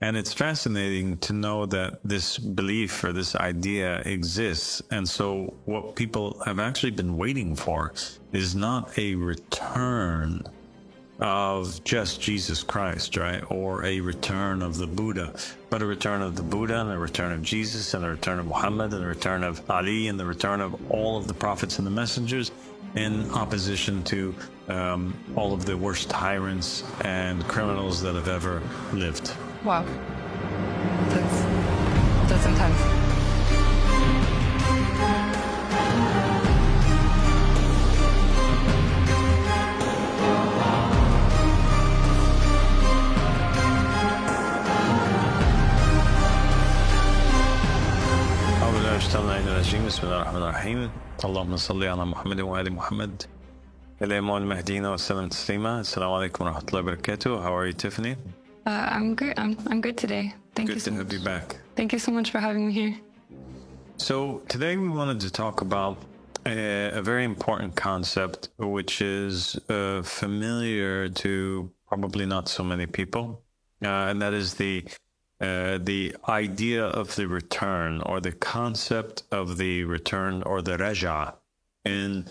And it's fascinating to know that this belief or this idea exists. And so what people have actually been waiting for is not a return of just Jesus Christ, right? Or a return of the Buddha, but a return of the Buddha and a return of Jesus and a return of Muhammad and a return of Ali and the return of all of the prophets and the messengers, in opposition to all of the worst tyrants and criminals that have ever lived. Wow. That's intense. بسم الله الرحمن الرحيم اللهم صل على محمد وآل محمد الإمام المهديين وسلم تسليما. Assalamu alaikum wa rahmatullahi wa barakatuh. How are you, Tiffany? I'm good. I'm good today. Thank you so much. Good to have you back. Thank you so much for having me here. So today we wanted to talk about a very important concept, which is familiar to probably not so many people, and that is the idea of the return, or the concept of the return, or the raja, in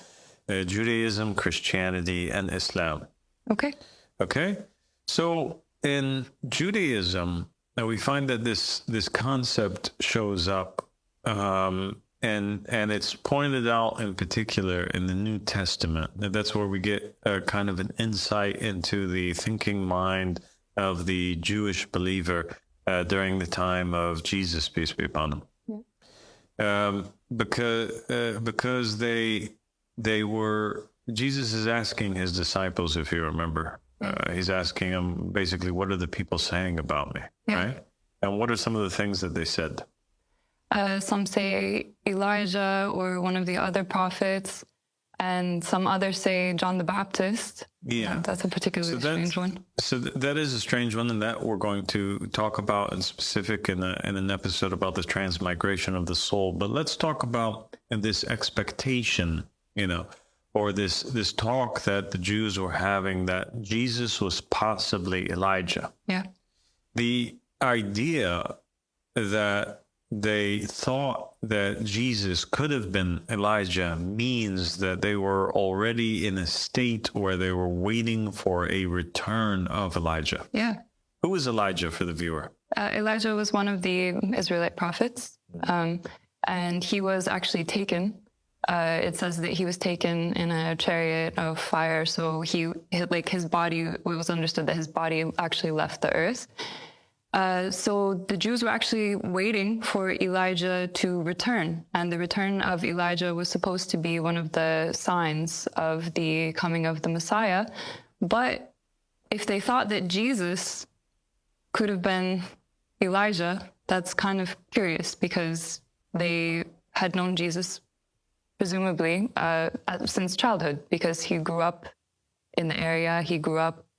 Judaism, Christianity, and Islam. Okay. So in Judaism, we find that this concept shows up, and it's pointed out in particular in the New Testament. That's where we get a kind of an insight into the thinking mind of the Jewish believer during the time of Jesus, peace be upon him. Yeah. Because they were, Jesus is asking his disciples, if you remember, he's asking them basically, what are the people saying about me, right? And what are some of the things that they said? Some say Elijah or one of the other prophets, and some others say John the Baptist. Yeah. That's a particularly strange one. So that is a strange one, and that we're going to talk about in specific in an episode about the transmigration of the soul. But let's talk about this expectation, or this talk that the Jews were having, that Jesus was possibly Elijah. Yeah. The idea that they thought that Jesus could have been Elijah means that they were already in a state where they were waiting for a return of Elijah. Yeah. Who was Elijah for the viewer? Elijah was one of the Israelite prophets, and he was actually taken. It says that he was taken in a chariot of fire. So his body, it was understood that his body actually left the earth. So the Jews were actually waiting for Elijah to return, and the return of Elijah was supposed to be one of the signs of the coming of the Messiah. But if they thought that Jesus could have been Elijah, that's kind of curious, because they had known Jesus presumably since childhood, because he grew up in the area.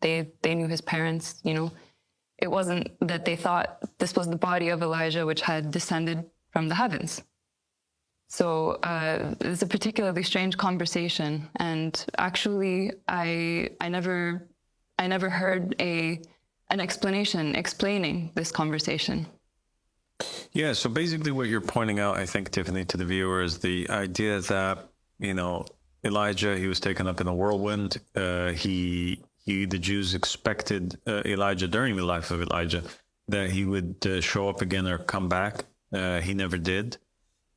They knew his parents, It wasn't that they thought this was the body of Elijah, which had descended from the heavens. So it's a particularly strange conversation. And actually, I never heard an explanation explaining this conversation. Yeah, so basically what you're pointing out, I think, Tiffany, to the viewer, is the idea that, Elijah, he was taken up in a whirlwind. The Jews expected Elijah, during the life of Elijah, that he would show up again or come back. He never did.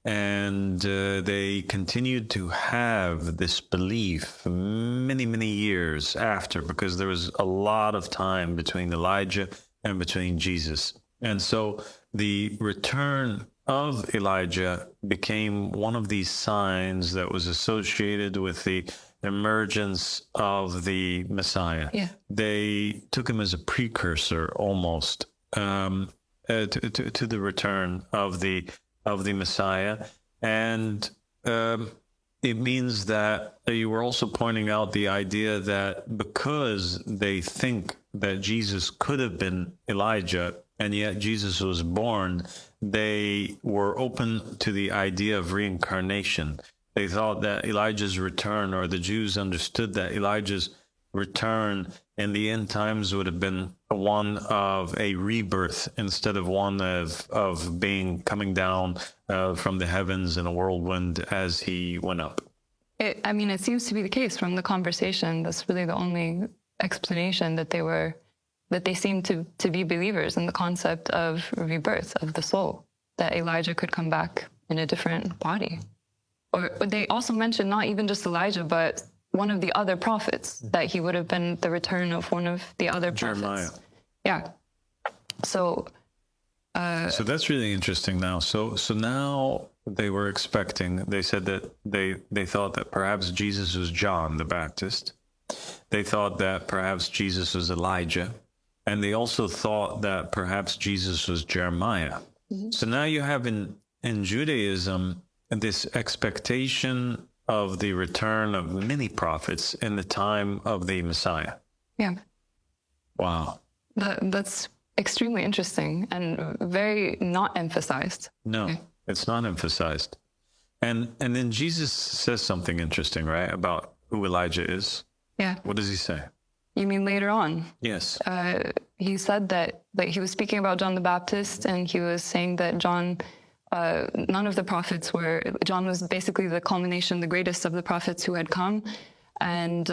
And they continued to have this belief many, many years after, because there was a lot of time between Elijah and between Jesus. And so the return of Elijah became one of these signs that was associated with the emergence of the Messiah. Yeah. They took him as a precursor almost to the return of the Messiah. And it means that you were also pointing out the idea that because they think that Jesus could have been Elijah, and yet Jesus was born, they were open to the idea of reincarnation. They thought that Elijah's return, or the Jews understood that Elijah's return in the end times would have been one of a rebirth instead of one of being coming down from the heavens in a whirlwind as he went up. I mean, it seems to be the case from the conversation. That's really the only explanation that they seem to be believers in the concept of rebirth of the soul, that Elijah could come back in a different body. Or they also mentioned not even just Elijah, but one of the other prophets, that he would have been the return of one of the other prophets. Jeremiah. Yeah. So that's really interesting now. So now they were expecting, they said that they thought that perhaps Jesus was John the Baptist. They thought that perhaps Jesus was Elijah. And they also thought that perhaps Jesus was Jeremiah. Mm-hmm. So now you have in Judaism this expectation of the return of many prophets in the time of the Messiah. Yeah. Wow. That's extremely interesting and very not emphasized. No, it's not emphasized. And then Jesus says something interesting, right, about who Elijah is. Yeah. What does he say? You mean later on? Yes. He said that he was speaking about John the Baptist, and he was saying that John, none of the prophets were, John was basically the culmination, the greatest of the prophets who had come. And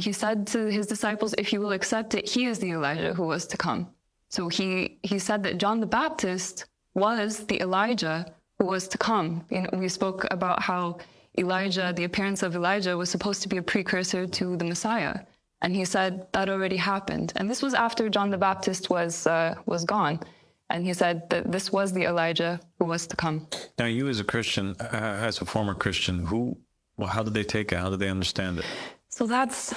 he said to his disciples, if you will accept it, he is the Elijah who was to come. So he said that John the Baptist was the Elijah who was to come. You know, we spoke about how Elijah, the appearance of Elijah, was supposed to be a precursor to the Messiah. And he said that already happened. And this was after John the Baptist was gone. And he said that this was the Elijah who was to come. Now, you as a Christian, as a former Christian, how did they take it? How did they understand it? So that's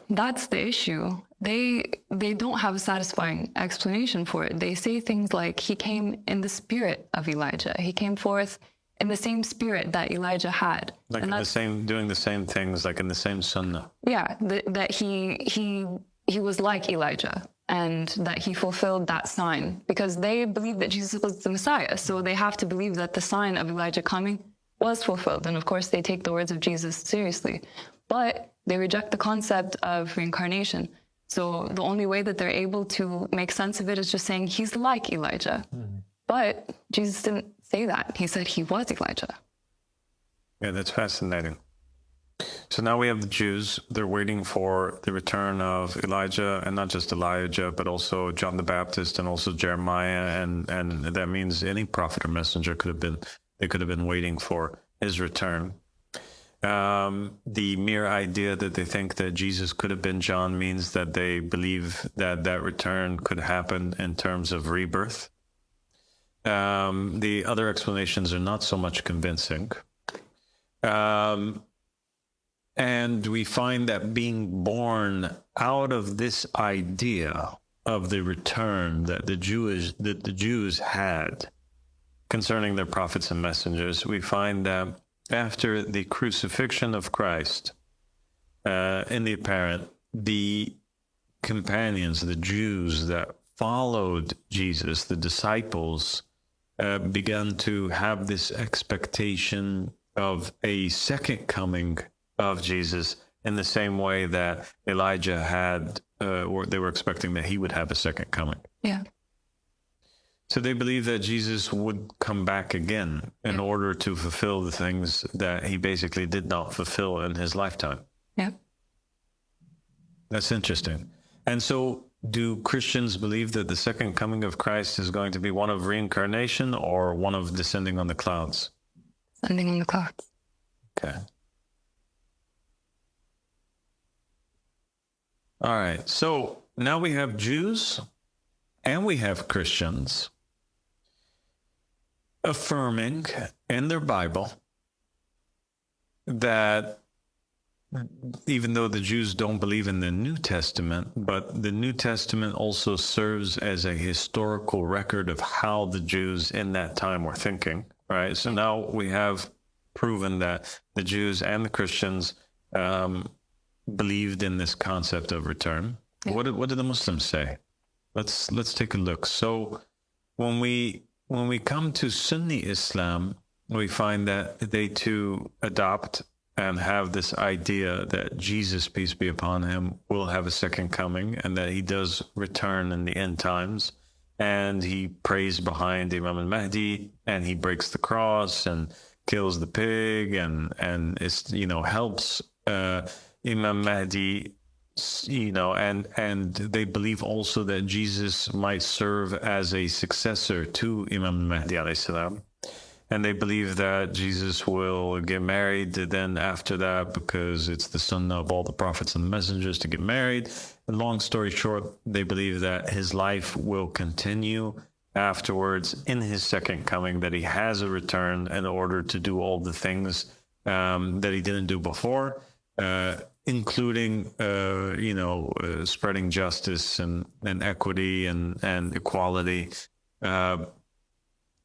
the issue. They don't have a satisfying explanation for it. They say things like, he came in the spirit of Elijah. He came forth in the same spirit that Elijah had. Like doing the same things, like in the same sunnah. Yeah, that he was like Elijah, and that he fulfilled that sign, because they believe that Jesus was the Messiah. So they have to believe that the sign of Elijah coming was fulfilled. And of course, they take the words of Jesus seriously. But they reject the concept of reincarnation. So the only way that they're able to make sense of it is just saying he's like Elijah. Mm-hmm. But Jesus didn't say that. He said he was Elijah. Yeah, that's fascinating. So now we have the Jews. They're waiting for the return of Elijah, and not just Elijah, but also John the Baptist and also Jeremiah. And that means any prophet or messenger could have been waiting for his return. The mere idea that they think that Jesus could have been John means that they believe that return could happen in terms of rebirth. The other explanations are not so much convincing. And we find that being born out of this idea of the return that the Jews had concerning their prophets and messengers, we find that after the crucifixion of Christ, in the apparent, the companions, the Jews that followed Jesus, the disciples, began to have this expectation of a second coming of Jesus in the same way that Elijah had, or they were expecting that he would have a second coming. Yeah. So they believed that Jesus would come back again in order to fulfill the things that he basically did not fulfill in his lifetime. Yeah. That's interesting. And so do Christians believe that the second coming of Christ is going to be one of reincarnation or one of descending on the clouds? Descending on the clouds. Okay. All right. So now we have Jews and we have Christians affirming in their Bible that even though the Jews don't believe in the New Testament, but the New Testament also serves as a historical record of how the Jews in that time were thinking, right? So now we have proven that the Jews and the Christians believed in this concept of return. Yeah. What did the Muslims say? Let's take a look. So when we come to Sunni Islam, we find that they too adopt and have this idea that Jesus, peace be upon him, will have a second coming and that he does return in the end times. And he prays behind Imam al-Mahdi, and he breaks the cross and kills the pig, and it's, helps Imam Mahdi, and they believe also that Jesus might serve as a successor to Imam Mahdi alayhi salam. And they believe that Jesus will get married then after that, because it's the sunnah of all the prophets and messengers to get married. And long story short, they believe that his life will continue afterwards in his second coming, that he has a return in order to do all the things that he didn't do before, including, spreading justice and equity and equality.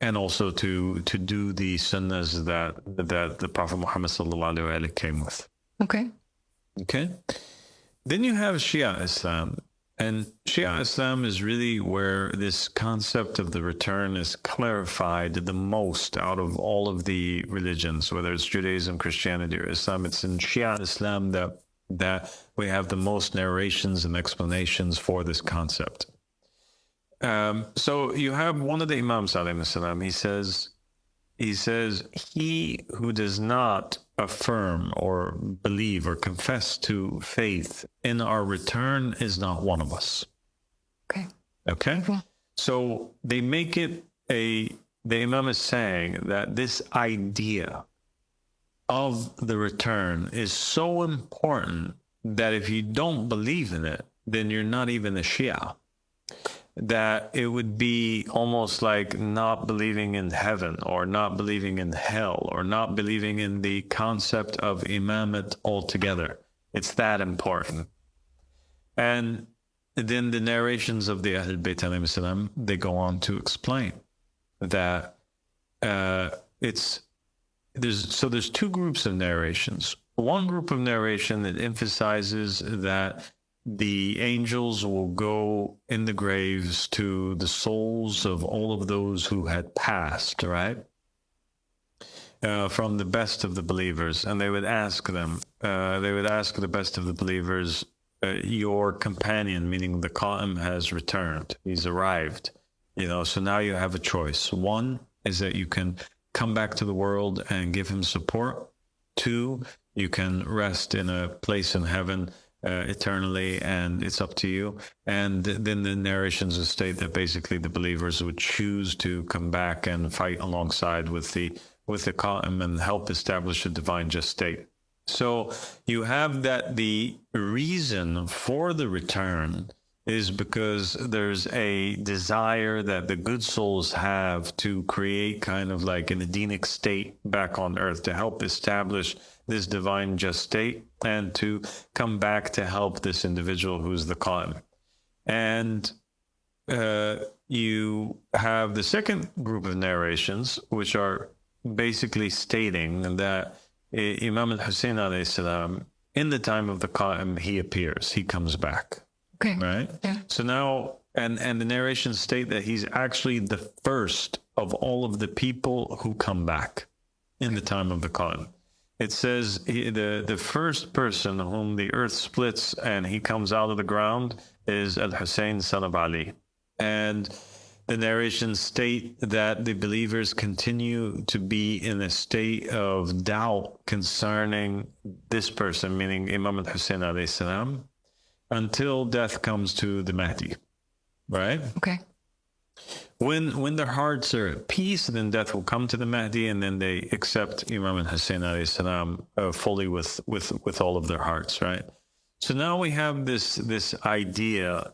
And also to do the sunnahs that the Prophet Muhammad sallallahu alaihi wasallam came with. Okay. Then you have Shia Islam, and Shia Islam is really where this concept of the return is clarified the most out of all of the religions, whether it's Judaism, Christianity, or Islam. It's in Shia Islam that we have the most narrations and explanations for this concept. So you have one of the Imams, alayhi salam, he says, he who does not affirm or believe or confess to faith in our return is not one of us. Okay. So they make it the Imam is saying that this idea of the return is so important that if you don't believe in it, then you're not even a Shia. That it would be almost like not believing in heaven, or not believing in hell, or not believing in the concept of imamate altogether. It's that important. And then the narrations of the Ahlul Bayt alayhim salam, they go on to explain that there's two groups of narrations. One group of narration that emphasizes that the angels will go in the graves to the souls of all of those who had passed, right? From the best of the believers. And they would ask them, the best of the believers, your companion, meaning the Qa'im, has returned. He's arrived. So now you have a choice. One is that you can come back to the world and give him support. Two, you can rest in a place in heaven eternally, and it's up to you. And then the narrations state that basically the believers would choose to come back and fight alongside with the Qa'im and help establish a divine just state. So you have that the reason for the return is because there's a desire that the good souls have to create kind of like an Edenic state back on earth, to help establish this divine just state and to come back to help this individual who's the Qa'im. And you have the second group of narrations, which are basically stating that Imam al-Hussein alayhi salam, in the time of the Qa'im, he appears, he comes back. Okay. Right? Yeah. So now, and the narrations state that he's actually the first of all of the people who come back in the time of the Qa'im. It says the first person whom the earth splits and he comes out of the ground is Al-Hussein, son of Ali. And the narrations state that the believers continue to be in a state of doubt concerning this person, meaning Imam al-Hussein alayhi salam, until death comes to the Mahdi, right? Okay. When their hearts are at peace, then death will come to the Mahdi, and then they accept Imam al-Hussein alayhi salam fully with all of their hearts, right? So now we have this idea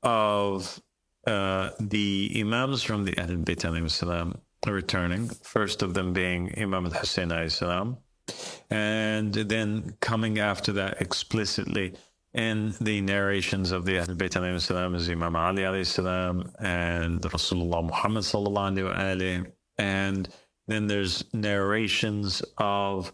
of the Imams from the Ahlul Bayt alayhi salam returning, first of them being Imam al-Hussein alayhi salam, and then coming after that explicitly in the narrations of the Ahlul Bayt alayhi salam is Imam Ali alayhi salam and Rasulullah Muhammad sallallahu alayhi. And then there's narrations of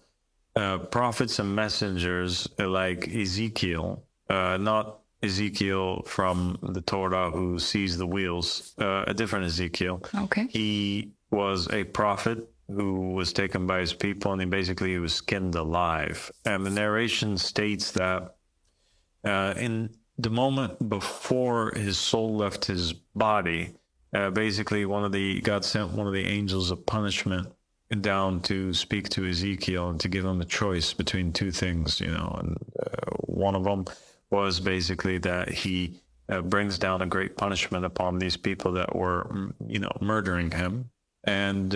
prophets and messengers like Ezekiel, not Ezekiel from the Torah who sees the wheels, a different Ezekiel. Okay. He was a prophet who was taken by his people, and he was skinned alive. And the narration states that in the moment before his soul left his body, God sent one of the angels of punishment down to speak to Ezekiel and to give him a choice between two things, and one of them was basically that he brings down a great punishment upon these people that were, murdering him. And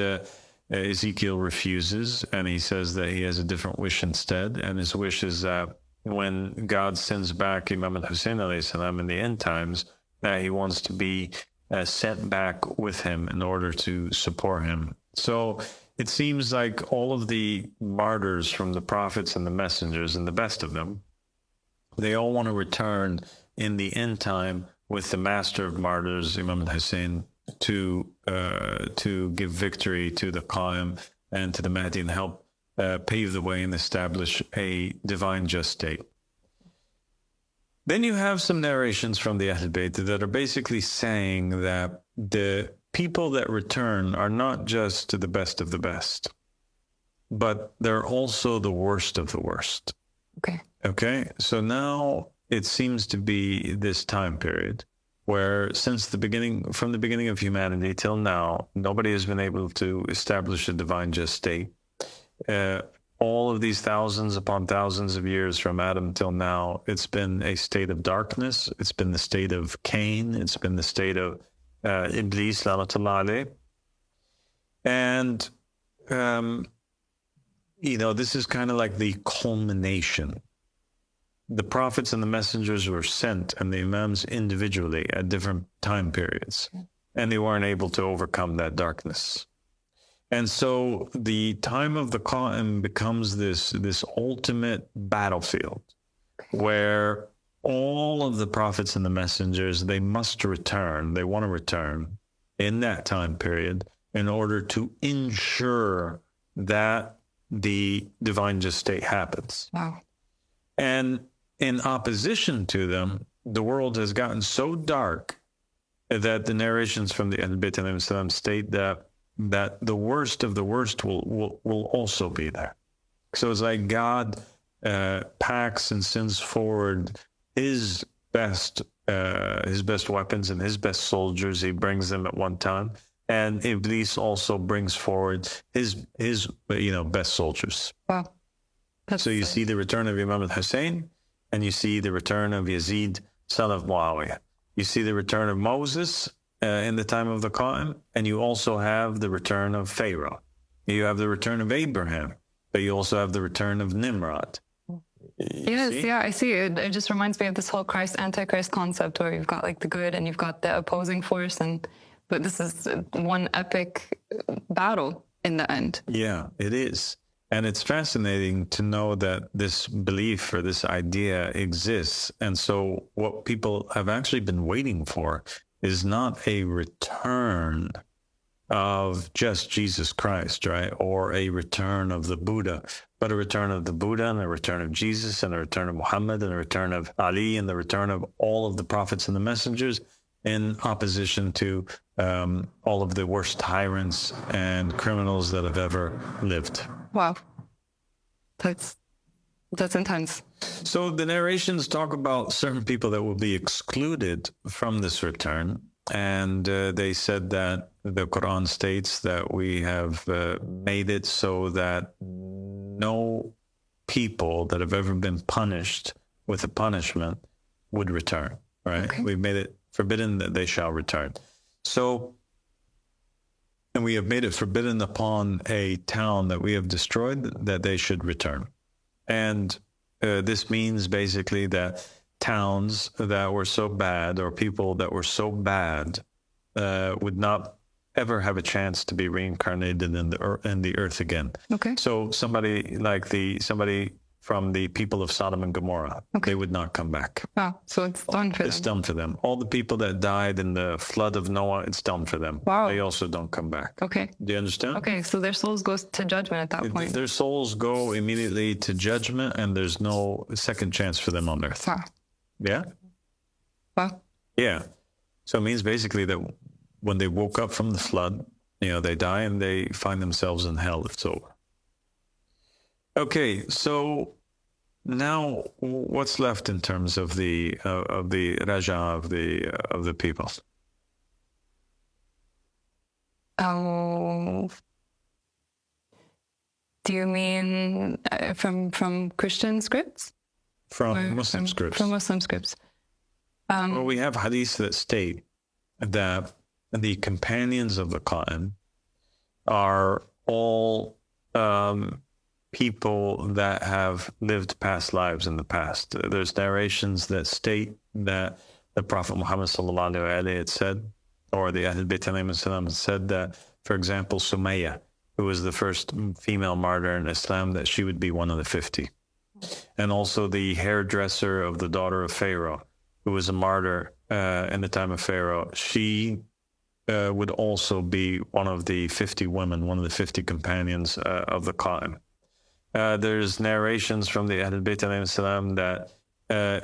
Ezekiel refuses, and he says that he has a different wish instead. And his wish is that when God sends back Imam al-Hussein alayhi salam in the end times, that he wants to be sent back with him in order to support him. So it seems like all of the martyrs from the prophets and the messengers, and the best of them, they all want to return in the end time with the master of martyrs, Imam al-Hussein, to give victory to the Qa'im and to the Mahdi and help pave the way and establish a divine just state. Then you have some narrations from the Ahl Bayt that are basically saying that the people that return are not just to the best of the best, but they're also the worst of the worst. Okay. So now it seems to be this time period where from the beginning of humanity till now, nobody has been able to establish a divine just state. All of these thousands upon thousands of years from Adam till now, it's been a state of darkness. It's been the state of Cain. It's been the state of Iblis, lanatullah alayh. And, this is kind of like the culmination. The prophets and the messengers were sent, and the imams individually at different time periods, and they weren't able to overcome that darkness. And so the time of the Qa'im becomes this ultimate battlefield where all of the prophets and the messengers, they must return. They want to return in that time period in order to ensure that the divine just state happens. Wow. And in opposition to them, the world has gotten so dark that the narrations from the Ahl Bayt alayhim salam state that the worst of the worst will also be there. So it's like God packs and sends forward his best weapons and his best soldiers. He brings them at one time, and Iblis also brings forward his best soldiers. Wow. So you see the return of Imam al-Hussein, and you see the return of Yazid, son of Muawiyah. You see the return of Moses in the time of the Qa'im, and you also have the return of Pharaoh. You have the return of Abraham, but you also have the return of Nimrod. I see. It just reminds me of this whole Antichrist concept where you've got like the good and you've got the opposing force, but this is one epic battle in the end. Yeah, it is. And it's fascinating to know that this belief or this idea exists. And so what people have actually been waiting for is not a return of just Jesus Christ, right? Or a return of the Buddha, but a return of the Buddha and a return of Jesus and a return of Muhammad and a return of Ali and the return of all of the prophets and the messengers in opposition to all of the worst tyrants and criminals that have ever lived. Wow. That's intense. So the narrations talk about certain people that will be excluded from this return. And they said that the Quran states that we have made it so that no people that have ever been punished with a punishment would return, right? Okay. We've made it forbidden that they shall return. So, and we have made it forbidden upon a town that we have destroyed that they should return. And this means basically that towns that were so bad or people that were so bad would not ever have a chance to be reincarnated in the earth again. Okay. So somebody from the people of Sodom and Gomorrah, they would not come back. Wow. So it's done for them. It's done for them. All the people that died in the flood of Noah, it's done for them. Wow. They also don't come back. Okay. Do you understand? Okay, so their souls go to judgment at that point. Their souls go immediately to judgment, and there's no second chance for them on earth. Wow. Yeah? Wow. Yeah. So it means basically that when they woke up from the flood, They die and they find themselves in hell. It's over. Okay, so now what's left in terms of the raja of the people? Oh, do you mean from Christian scripts? From Muslim scripts. From Muslim scripts. Well, we have hadiths that state that the companions of the Qa'im are all people that have lived past lives in the past. There's narrations that state that the Prophet Muhammad sallallahu alaihi wasallam had said, or the Ahlul Bayt alayhim salam had said that, for example, Sumayya, who was the first female martyr in Islam, that she would be one of the 50. And also the hairdresser of the daughter of Pharaoh, who was a martyr in the time of Pharaoh, she would also be one of the 50 women, one of the 50 companions of the Qa'im. There's narrations from the Ahlul Bayt alayhim salam that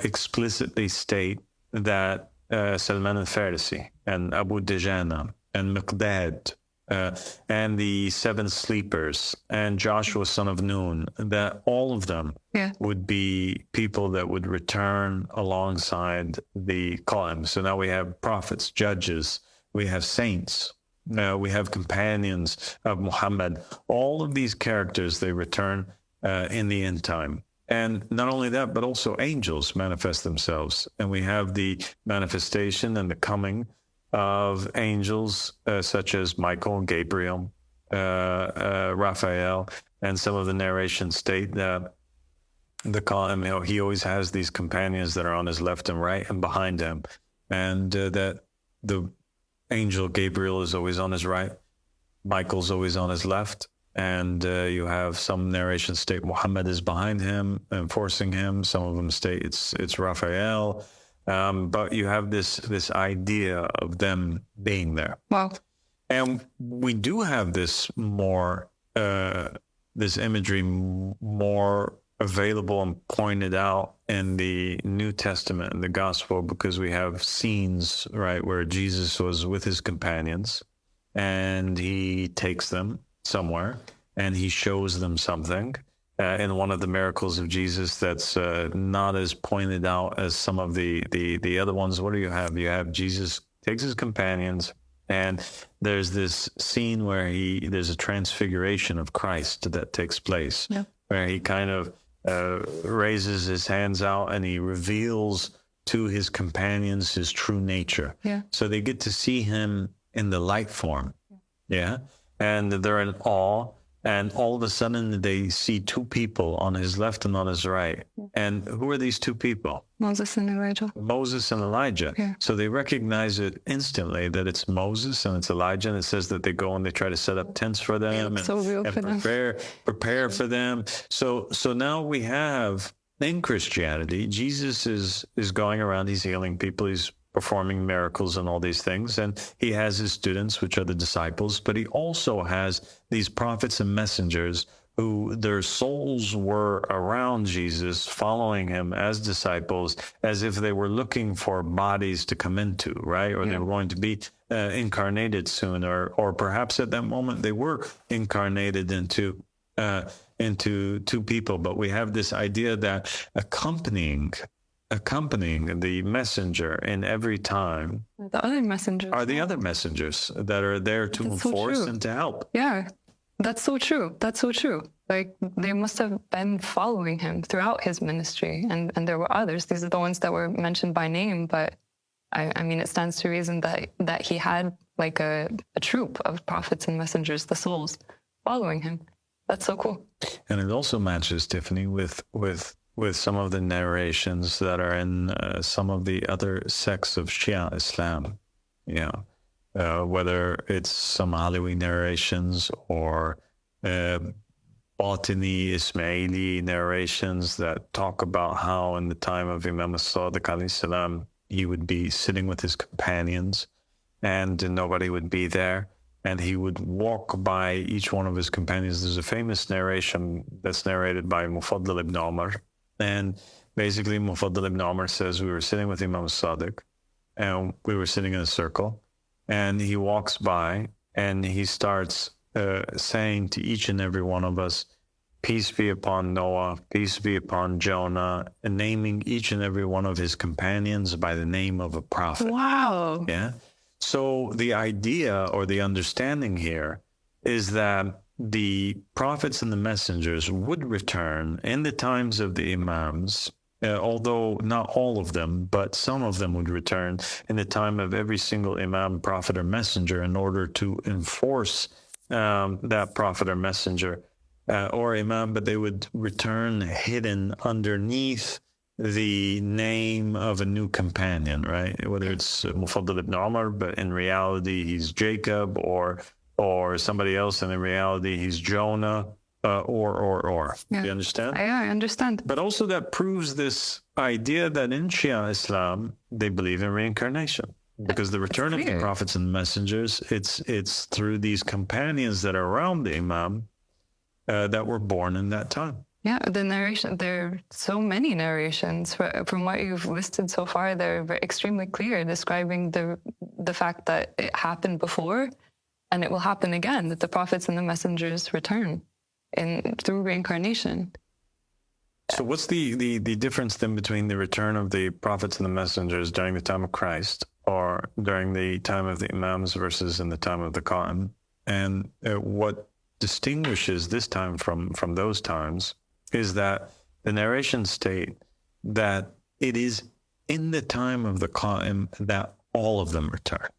explicitly state that Salman al-Farisi and Abu Dujana and Miqdad and the seven sleepers and Joshua son of Nun, that all of them would be people that would return alongside the Qa'im. So now we have prophets, judges, we have saints, we have companions of Muhammad. All of these characters, they return in the end time. And not only that, but also angels manifest themselves. And we have the manifestation and the coming of angels such as Michael, Gabriel, Raphael, and some of the narrations state that the Qa'im, he always has these companions that are on his left and right and behind him, and that the angel Gabriel is always on his right, Michael's always on his left, and you have some narrations state Muhammad is behind him, enforcing him. Some of them state it's Raphael. But you have this idea of them being there. Wow. And we do have this more, this imagery more available and pointed out in the New Testament and the Gospel, because we have scenes, right, where Jesus was with his companions and he takes them somewhere and he shows them something. In one of the miracles of Jesus that's not as pointed out as some of the other ones. What do you have? You have Jesus takes his companions, and there's this scene where there's a transfiguration of Christ that takes place, where he kind of raises his hands out and he reveals to his companions his true nature. So they get to see him in the light form. And they're in awe. And all of a sudden, they see two people on his left and on his right. And who are these two people? Moses and Elijah. Moses and Elijah. So they recognize it instantly that it's Moses and it's Elijah. And it says that they go and they try to set up tents for them and prepare for them. So now we have, in Christianity, Jesus is going around, he's healing people, he's performing miracles and all these things. And he has his students, which are the disciples, but he also has these prophets and messengers who their souls were around Jesus, following him as disciples, as if they were looking for bodies to come into, right? Or they were going to be incarnated soon, or perhaps at that moment they were incarnated into two people. But we have this idea that accompanying the messenger in every time the other messengers are the other messengers that are there to enforce and to help. That's so true. Like, they must have been following him throughout his ministry, and there were others. These are the ones that were mentioned by name, but I mean, it stands to reason that he had like a troop of prophets and messengers, the souls, following him. That's so cool. And it also matches, Tiffany, with some of the narrations that are in some of the other sects of Shia Islam, whether it's some Alawi narrations or Batini Ismaili narrations that talk about how in the time of Imam as-Sadiq alayhi salam, he would be sitting with his companions and nobody would be there. And he would walk by each one of his companions. There's a famous narration that's narrated by Mufaddal ibn Umar. And basically, Mufaddal ibn Umar says, we were sitting with Imam as-Sadiq, and we were sitting in a circle, and he walks by, and he starts saying to each and every one of us, peace be upon Noah, peace be upon Jonah, and naming each and every one of his companions by the name of a prophet. Wow. Yeah. So the idea or the understanding here is that the prophets and the messengers would return in the times of the imams, although not all of them, but some of them would return in the time of every single imam, prophet, or messenger in order to enforce that prophet or messenger or imam, but they would return hidden underneath the name of a new companion, right? Whether it's Mufaddal ibn Umar, but in reality he's Jacob, or somebody else, and in reality he's Jonah, or. Yeah. You understand? I understand. But also that proves this idea that in Shia Islam they believe in reincarnation, because the return of the prophets and messengers, it's through these companions that are around the Imam that were born in that time. Yeah, the narration, there are so many narrations from what you've listed so far. They're extremely clear, describing the fact that it happened before and it will happen again, that the prophets and the messengers return through reincarnation. So what's the difference then between the return of the prophets and the messengers during the time of Christ or during the time of the Imams versus in the time of the Qa'im? And what distinguishes this time from those times is that the narrations state that it is in the time of the Qa'im that all of them return.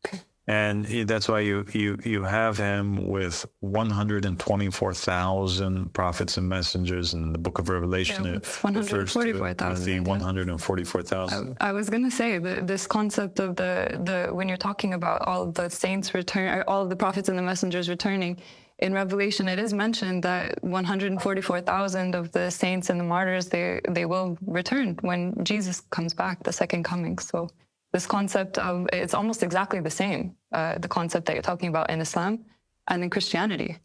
Okay. And that's why you have him with 124,000 prophets and messengers in the book of Revelation. Yeah, it's 144,000. The 144,000. I was going to say this concept of the when you're talking about all of the saints return, all of the prophets and the messengers returning, in Revelation it is mentioned that 144,000 of the saints and the martyrs, they will return when Jesus comes back, the second coming. So this concept of, it's almost exactly the same, the concept that you're talking about in Islam and in Christianity.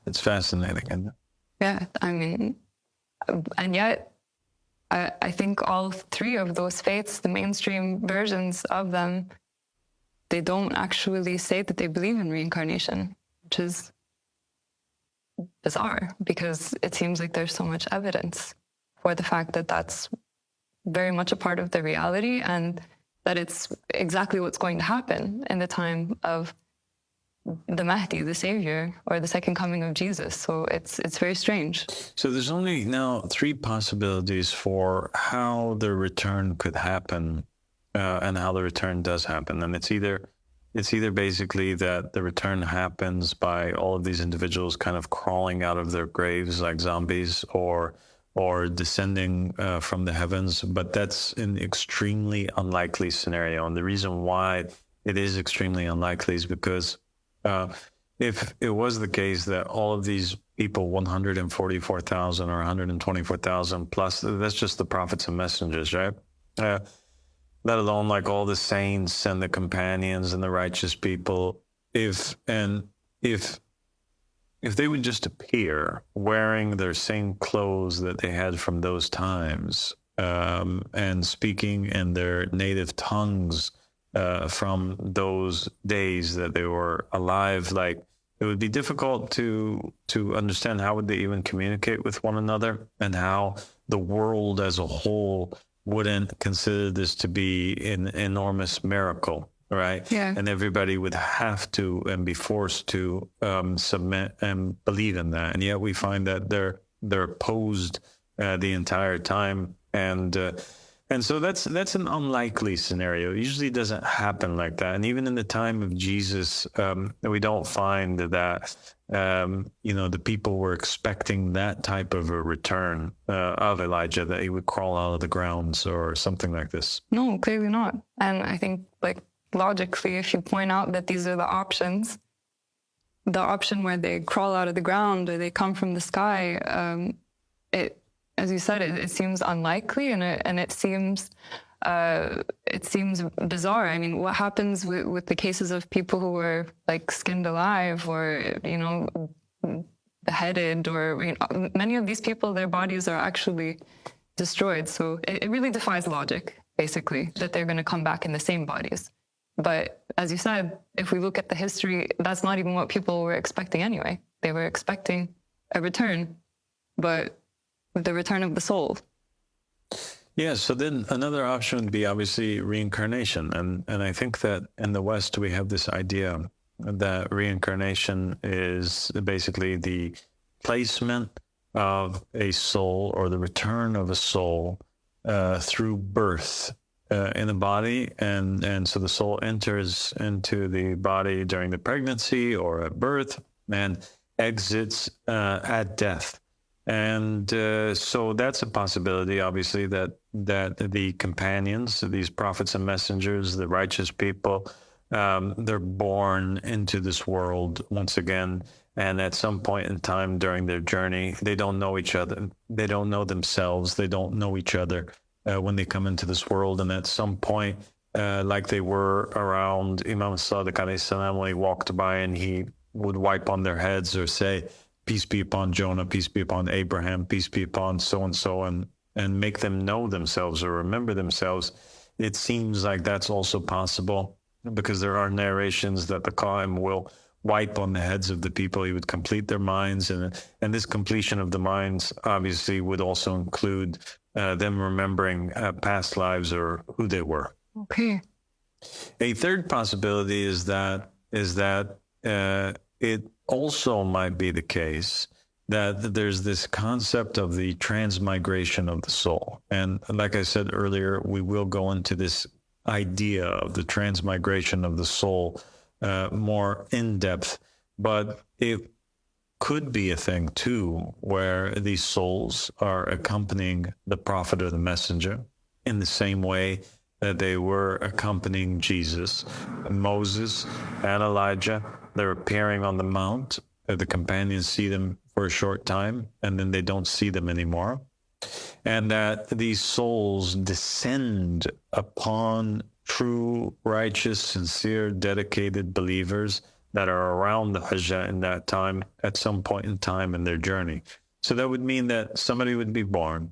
It's fascinating, isn't it? Yeah, I mean, and yet I think all three of those faiths, the mainstream versions of them, they don't actually say that they believe in reincarnation, which is bizarre because it seems like there's so much evidence for the fact that that's very much a part of the reality and that it's exactly what's going to happen in the time of the Mahdi, the Savior, or the second coming of Jesus. So it's very strange. So there's only now three possibilities for how the return could happen and how the return does happen. And it's either basically that the return happens by all of these individuals kind of crawling out of their graves like zombies or descending from the heavens, but that's an extremely unlikely scenario. And the reason why it is extremely unlikely is because if it was the case that all of these people, 144,000 or 124,000 plus, that's just the prophets and messengers, right? Let alone like all the saints and the companions and the righteous people. If they would just appear wearing their same clothes that they had from those times and speaking in their native tongues from those days that they were alive, like it would be difficult to understand how would they even communicate with one another and how the world as a whole wouldn't consider this to be an enormous miracle. Right. Yeah. And everybody would have to and be forced to submit and believe in that. And yet we find that they're opposed the entire time. And so that's an unlikely scenario. It usually doesn't happen like that. And even in the time of Jesus, we don't find that, the people were expecting that type of a return of Elijah, that he would crawl out of the grounds or something like this. No, clearly not. And I think logically, if you point out that these are the options, the option where they crawl out of the ground or they come from the sky, as you said, it seems unlikely and it seems bizarre. I mean, what happens with the cases of people who were skinned alive or beheaded, or many of these people, their bodies are actually destroyed. So it really defies logic, basically, that they're going to come back in the same bodies. But as you said, if we look at the history, that's not even what people were expecting anyway. They were expecting a return, but with the return of the soul. Yeah, so then another option would be obviously reincarnation. And I think that in the West, we have this idea that reincarnation is basically the placement of a soul or the return of a soul through birth in a body. And so the soul enters into the body during the pregnancy or at birth and exits at death. And so that's a possibility, obviously, that the companions, these prophets and messengers, the righteous people, they're born into this world once again. And at some point in time during their journey, they don't know each other. They don't know themselves. They don't know each other when they come into this world. And at some point, like they were around Imam Sadiq alayhi salam, when he walked by and he would wipe on their heads or say, peace be upon Jonah, peace be upon Abraham, peace be upon so-and-so, and make them know themselves or remember themselves. It seems like that's also possible because there are narrations that the Qa'im will wipe on the heads of the people. He would complete their minds. And this completion of the minds obviously would also include them remembering past lives or who they were. Okay. A third possibility is that it also might be the case that there's this concept of the transmigration of the soul. And like I said earlier, we will go into this idea of the transmigration of the soul more in depth, but it could be a thing too, where these souls are accompanying the prophet or the messenger in the same way that they were accompanying Jesus, Moses, and Elijah. They're appearing on the mount. The companions see them for a short time, and then they don't see them anymore. And that these souls descend upon true, righteous, sincere, dedicated believers that are around the Hajjah in that time, at some point in time in their journey. So that would mean that somebody would be born.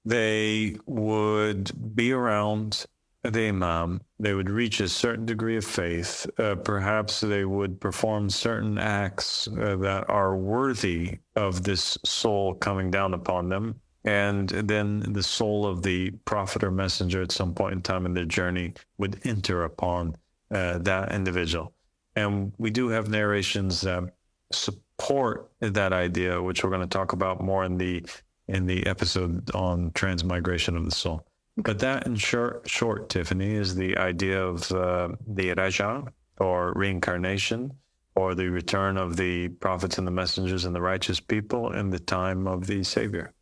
They would be around the Imam. They would reach a certain degree of faith. Perhaps they would perform certain acts that are worthy of this soul coming down upon them. And then the soul of the prophet or messenger at some point in time in their journey would enter upon that individual. And we do have narrations that support that idea, which we're going to talk about more in the episode on transmigration of the soul. But that, in short, Tiffany, is the idea of the Raja, or reincarnation, or the return of the prophets and the messengers and the righteous people in the time of the Savior.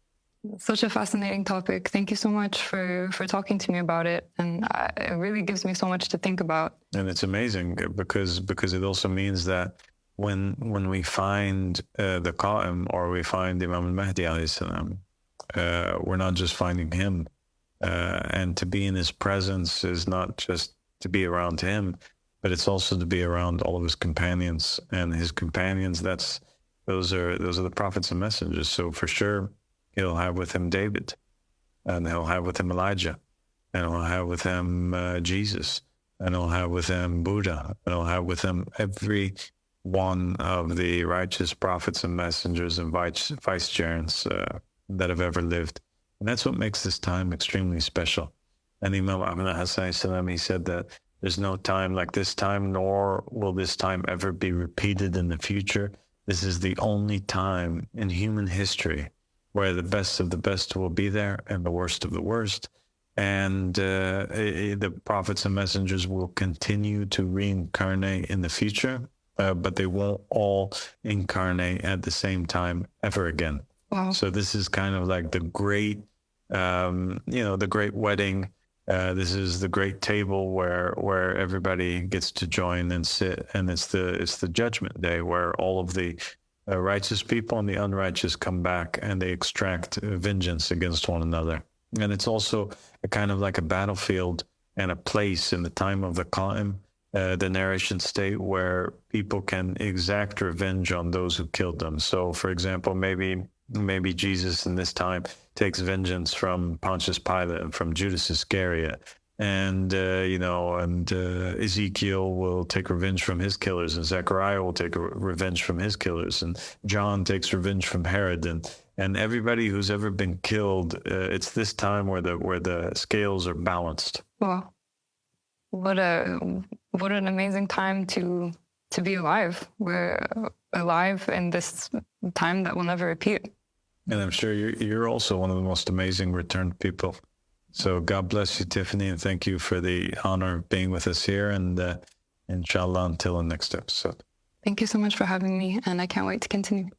Such a fascinating topic. Thank you so much for talking to me about it. And it really gives me so much to think about. And it's amazing because it also means that when we find the Qa'im, or we find Imam al-Mahdi alayhi salam, we're not just finding him. And to be in his presence is not just to be around him, but it's also to be around all of his companions. And his companions, those are the prophets and messengers. So for sure, he'll have with him David, and he'll have with him Elijah, and he'll have with him Jesus, and he'll have with him Buddha, and he'll have with him every one of the righteous prophets and messengers and vicegerents that have ever lived. And that's what makes this time extremely special. And Imam Ahmad Hassan Salam, he said that there's no time like this time, nor will this time ever be repeated in the future. This is the only time in human history where the best of the best will be there and the worst of the worst. And the prophets and messengers will continue to reincarnate in the future, but they won't all incarnate at the same time ever again. Wow. So this is kind of like the great, the great wedding. This is the great table where everybody gets to join and sit, and it's the judgment day where all of the righteous people and the unrighteous come back and they extract vengeance against one another. And it's also a kind of like a battlefield and a place in the time of the Qa'im, the narration state, where people can exact revenge on those who killed them. So, for example, maybe Jesus in this time takes vengeance from Pontius Pilate and from Judas Iscariot, and Ezekiel will take revenge from his killers, and Zechariah will take revenge from his killers, and John takes revenge from Herod, and everybody who's ever been killed. It's this time where the scales are balanced. Well, what an amazing time to be alive. We're alive in this time that will never repeat. And I'm sure you're also one of the most amazing returned people. So God bless you, Tiffany, and thank you for the honor of being with us here. And inshallah, until the next episode. Thank you so much for having me, and I can't wait to continue.